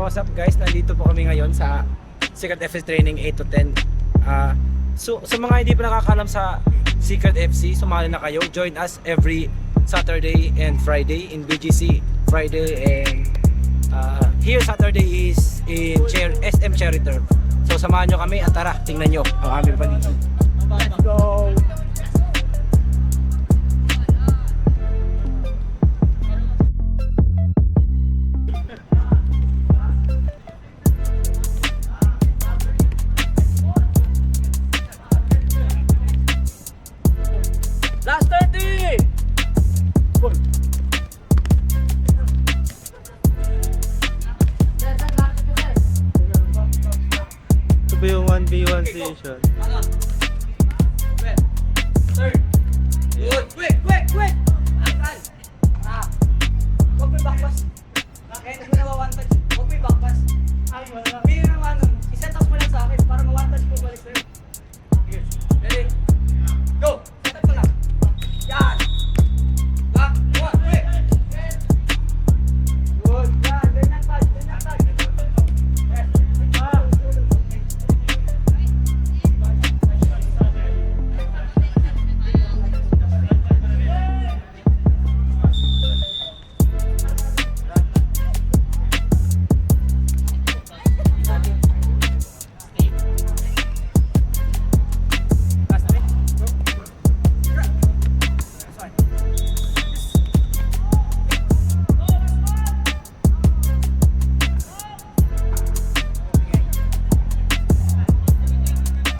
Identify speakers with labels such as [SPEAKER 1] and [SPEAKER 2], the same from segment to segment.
[SPEAKER 1] What's up guys, nandito po kami ngayon sa Secret FC Training 8 to 10. So sa mga hindi pa nakakalam sa Secret FC, sumali na kayo. Join us every Saturday and Friday in BGC. Friday and here Saturday is in SM Cherry Turf. So samahan nyo kami at tara, tingnan nyo ang aming paligid. Let's go! Last 30! Goal!
[SPEAKER 2] Ito ba yung 1v1 station?
[SPEAKER 1] Third! Good! Quick! Quick! Quick! Huwag may backpass. Kahit mo na one touch, huwag may backpass. Bigyan ng ano, iset up mo lang sa akin para ma-one touch ko balik sa'yo. Ready? Go! Set up ko lang. Yan! Back! One! Quick! Good! Yan! Ganyan touch! Ganyan touch! Yes!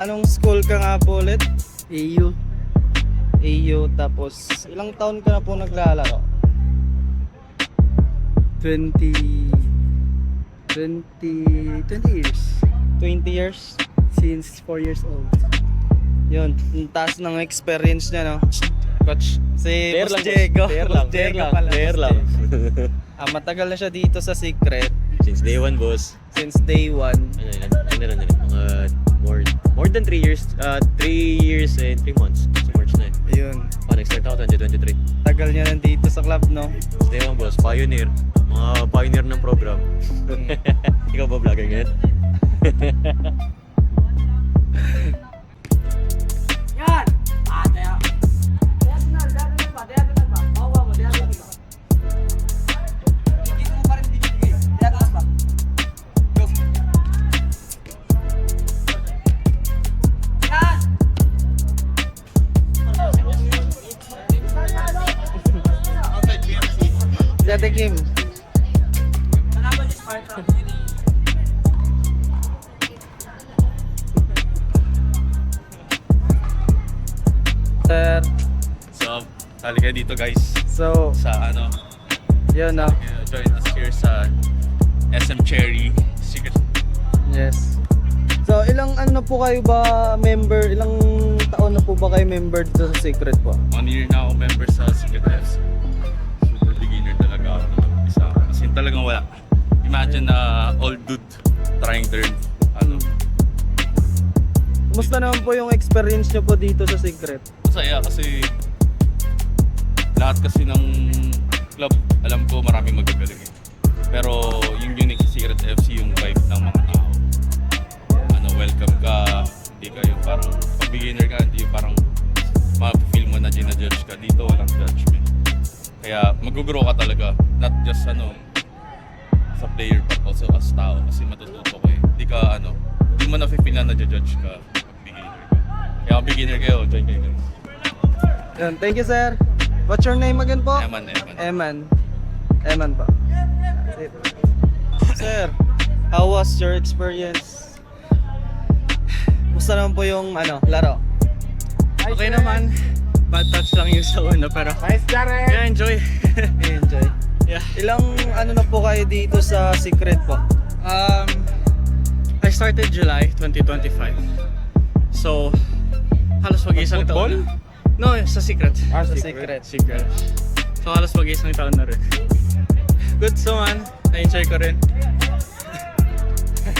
[SPEAKER 2] Anong school ka nga po ulit? AU. AU, tapos ilang taon ka na po naglalaro? 20 years. 20 years?
[SPEAKER 1] Since 4 years old.
[SPEAKER 2] Yun, yung taas ng experience niya, no? Coach, si
[SPEAKER 3] Fair
[SPEAKER 2] Boss
[SPEAKER 3] lang,
[SPEAKER 2] Diego.
[SPEAKER 3] fair
[SPEAKER 2] Boss
[SPEAKER 3] lang,
[SPEAKER 2] Diego pala,
[SPEAKER 3] fair
[SPEAKER 2] Boss
[SPEAKER 3] lang.
[SPEAKER 2] Diego. Matagal na siya dito sa Secret
[SPEAKER 3] Since day one, boss.
[SPEAKER 2] since day one.
[SPEAKER 3] More than 3 years. 3 years and 3 months. So March na eh.
[SPEAKER 2] Ayun,
[SPEAKER 3] Nag-start ako 2023.
[SPEAKER 2] tagal niya nandito sa club, no?
[SPEAKER 3] Since day one, boss. Pioneer. Mga pioneer ng program. Ikaw ba vlogger ngayon?
[SPEAKER 1] Yan! Daya. Diagonal ba? Diagonal ba? Bawa mo, diagonal ba? Dito mo pa rin binibigay. Diagonal ba? Go! Yan!
[SPEAKER 2] Si Ate Kim.
[SPEAKER 1] Nanaban si Sparta.
[SPEAKER 2] Sir.
[SPEAKER 4] So, tali kayo dito guys
[SPEAKER 2] So,
[SPEAKER 4] sa
[SPEAKER 2] yun, no?
[SPEAKER 4] join us here sa SM Cherry Secret.
[SPEAKER 2] Yes. So, ilang ano po kayo ba member? Ilang taon na po ba kayo member dito sa Secret po?
[SPEAKER 4] 1 year na ako member sa Secret FC. Super beginner talaga ako nung umpisa. Kasi talagang wala. Imagine na old dude trying to learn
[SPEAKER 2] Kumusta naman po yung experience nyo po dito sa Secret?
[SPEAKER 4] masaya kasi lahat kasi ng club alam ko maraming magagaling eh. Pero yung unique sa Secret FC yung vibe ng mga tao. Welcome ka, hindi ka yung parang pag beginner ka, hindi yung parang ma-feel mo na ginajudge ka. Dito walang judgment. Kaya mag-grow ka talaga, not just as a player but also as tao kasi matututo ka eh. Hindi mo na-feel na na-judge ka pag beginner ka. Kaya kung beginner kayo, join kayo guys.
[SPEAKER 2] Yan, thank you sir. What's your name again po?
[SPEAKER 4] Eman.
[SPEAKER 2] Eman po. Sir, how was your experience? Kumusta naman po yung laro?
[SPEAKER 5] Okay naman. Bad touch lang yung sa una pero yeah, enjoy.
[SPEAKER 2] Enjoy.
[SPEAKER 5] Yeah.
[SPEAKER 2] Ilang na po kayo dito sa Secret po?
[SPEAKER 5] I started July 2025. So, halos mag-isang taon na. No, sa Secret.
[SPEAKER 2] Sa Secret.
[SPEAKER 5] So, halos mag-isang taon na rin. Good so man. Na-enjoy ko rin.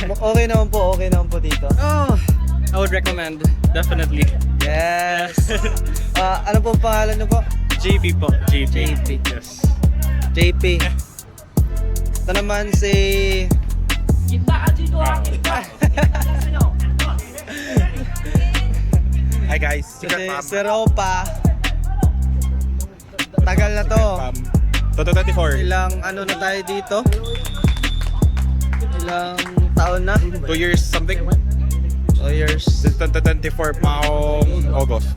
[SPEAKER 2] Okay naman po dito.
[SPEAKER 5] Oh, I would recommend. Definitely.
[SPEAKER 2] Yes. Ano po pangalan niyo po?
[SPEAKER 5] JP po. JP.
[SPEAKER 2] JP.
[SPEAKER 5] Yes.
[SPEAKER 2] JP. Ito naman si Kasi si Ropa, tagal na to.
[SPEAKER 6] Toto 24.
[SPEAKER 2] Ilang ano na tayo dito? Ilang taon na?
[SPEAKER 6] 2 years something.
[SPEAKER 2] 2 years.
[SPEAKER 6] Since 2024 pa akong August.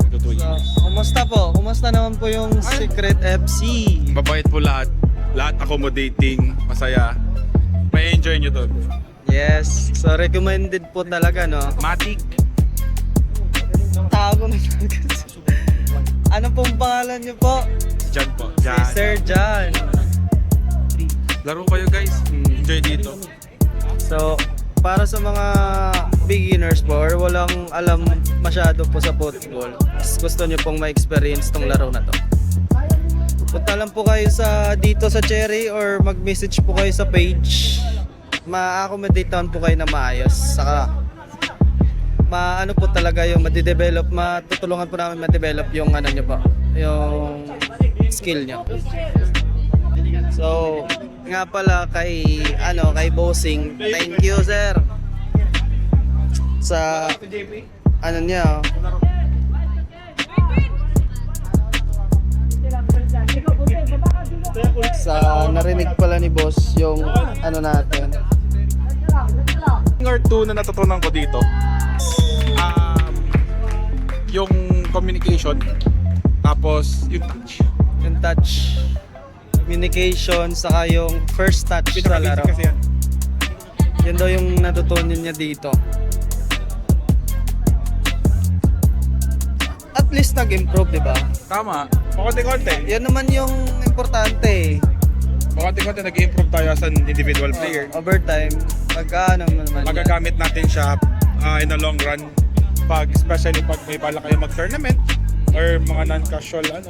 [SPEAKER 6] To 2
[SPEAKER 2] So,
[SPEAKER 6] years.
[SPEAKER 2] kumusta po? Kumusta naman po yung Secret FC?
[SPEAKER 6] Mabait po lahat. Lahat accommodating, masaya. May enjoy nyo to.
[SPEAKER 2] Yes. So, recommended po talaga, no?
[SPEAKER 6] Matic.
[SPEAKER 2] Tago na talaga. Ano pong pangalan niyo po?
[SPEAKER 6] Diyan po.
[SPEAKER 2] Si
[SPEAKER 6] Diyan.
[SPEAKER 2] Sir John.
[SPEAKER 6] Laro kayo guys. Enjoy dito.
[SPEAKER 2] So, para sa mga beginners po or walang alam masyado po sa football, gusto niyo pong ma-experience tong laro na to. Punta lang po kayo sa dito sa Cherry or mag-message po kayo sa page. Ma-accommodate po kayo na maayos. Saka maano po talaga yung ma-develop, matutulungan po namin ma-develop yung ano niyo po, yung skill niyo. So, nga pala kay kay Bossing, thank you sir sa ano niya. Sa narinig pala ni boss yung ano natin.
[SPEAKER 6] Thing or two na natutunan ko dito. Yung communication. Tapos yung touch.
[SPEAKER 2] Yung touch, communication, saka yung first touch sa laro.
[SPEAKER 6] Pinaka-basic kasi yan.
[SPEAKER 2] Yan daw yung natutunan niya dito. At least nag-improve, di ba?
[SPEAKER 6] Tama. Pakonti-konti.
[SPEAKER 2] Yan naman yung importante.
[SPEAKER 6] Pakonti-konti nag-improve tayo as an individual player.
[SPEAKER 2] Overtime, magkano naman yan.
[SPEAKER 6] Magagamit natin siya in the long run. Especially pag may bala kayo mag-tournament or mga non-casual mga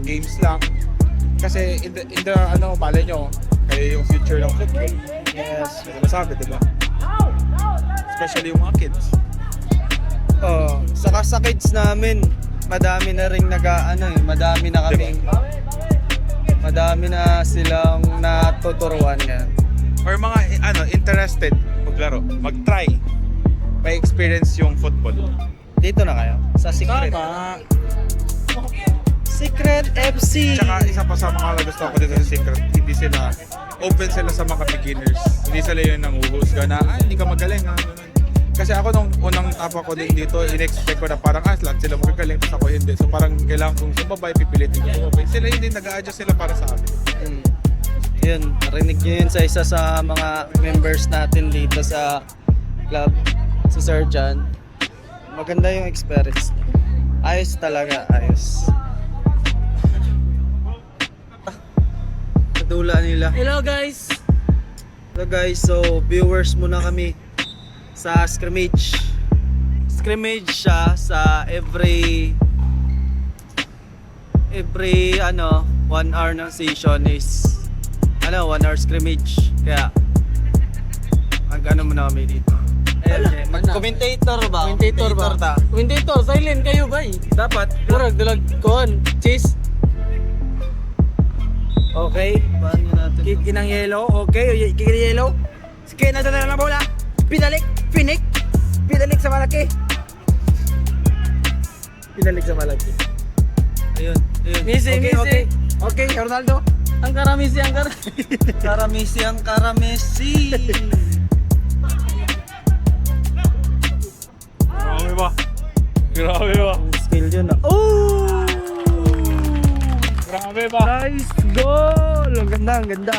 [SPEAKER 6] games lang. Kasi in the malay nyo, kayo yung future ng football.
[SPEAKER 2] Yes.
[SPEAKER 6] Ano masabi, di ba? Especially yung mga kids.
[SPEAKER 2] Oh, saka sa kids namin, madami na ring madami na kami. Madami na silang natuturuan yan.
[SPEAKER 6] Or mga interested maglaro, mag-try. May experience yung football.
[SPEAKER 2] Dito na kayo, sa Secret.
[SPEAKER 6] Tama.
[SPEAKER 2] Secret FC.
[SPEAKER 6] Tsaka isa pa sa mga gusto ko dito sa Secret, hindi sila open sila sa mga beginners. Hindi sila yung nanguhusga na, hindi ka magaling. Kasi ako nung unang tapa ko din dito, in-expect ko na parang lahat sila magagaling, tapos ako hindi. So parang kailangan kong sumabay, pipilitin ko sumabay. Sila hindi, nag-a-adjust sila para sa akin.
[SPEAKER 2] Yun, narinig nyo yun sa isa sa mga members natin dito sa club, si Sir John. Maganda yung experience. Ayos talaga, ayos. Kadula nila.
[SPEAKER 5] Hello guys!
[SPEAKER 2] So guys, so viewers muna kami sa scrimmage. Scrimmage siya sa every 1 hour ng session is 1 hour scrimmage. Kaya muna kami dito. Mag-commentator ba?
[SPEAKER 5] Commentator, silent kayo ba eh?
[SPEAKER 1] Dapat.
[SPEAKER 5] Murag, dalag kon, cheese.
[SPEAKER 1] Okay.
[SPEAKER 2] Paano natin?
[SPEAKER 1] Kick ng yellow. Okay. Kick ng yellow. Sige, nadala na bola. Pinalik. Finik. Pinalik sa malaki. Pinalik sa malaki.
[SPEAKER 2] Ayun.
[SPEAKER 5] Missy,
[SPEAKER 1] Okay,
[SPEAKER 5] Missy.
[SPEAKER 1] okay. Okay, Ronaldo.
[SPEAKER 5] Ang karamisi,
[SPEAKER 2] Karamesi.
[SPEAKER 6] Grabe ba?
[SPEAKER 2] Skill yun ah. Oh!
[SPEAKER 6] Grabe ba?
[SPEAKER 2] Nice goal! Ang ganda, ang ganda.